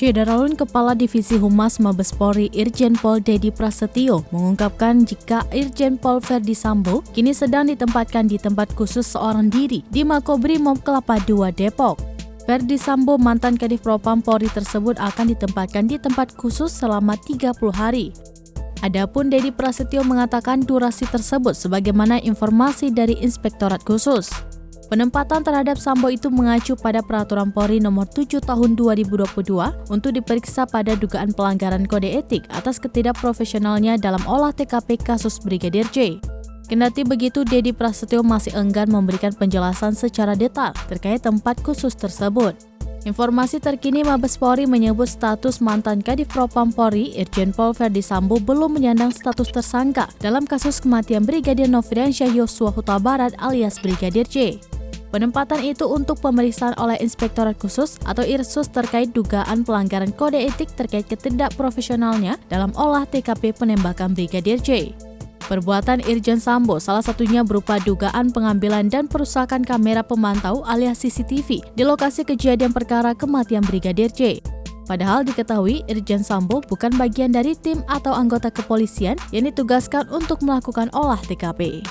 Syederalun Kepala Divisi Humas Mabes Polri Irjen Pol Dedi Prasetyo mengungkapkan jika Irjen Pol Verdi Sambo kini sedang ditempatkan di tempat khusus seorang diri di Makobrimob Kelapa II Depok. Verdi Sambo, mantan Kadif Propam Polri tersebut akan ditempatkan di tempat khusus selama 30 hari. Adapun Dedi Prasetyo mengatakan durasi tersebut sebagaimana informasi dari Inspektorat Khusus. Penempatan terhadap Sambo itu mengacu pada Peraturan Polri Nomor 7 Tahun 2022 untuk diperiksa pada dugaan pelanggaran kode etik atas ketidakprofesionalnya dalam olah TKP kasus Brigadir J. Kendati begitu, Dedi Prasetyo masih enggan memberikan penjelasan secara detail terkait tempat khusus tersebut. Informasi terkini Mabes Polri menyebut status mantan Kadif Propam Polri Irjen Pol Verdi Sambo belum menyandang status tersangka dalam kasus kematian Brigadir Nofriansyah Yosua Huta Barat alias Brigadir J. Penempatan itu untuk pemeriksaan oleh Inspektorat Khusus atau Irsus terkait dugaan pelanggaran kode etik terkait ketidakprofesionalnya dalam olah TKP penembakan Brigadir J. Perbuatan Irjen Sambo salah satunya berupa dugaan pengambilan dan perusakan kamera pemantau alias CCTV di lokasi kejadian perkara kematian Brigadir J. Padahal diketahui Irjen Sambo bukan bagian dari tim atau anggota kepolisian yang ditugaskan untuk melakukan olah TKP.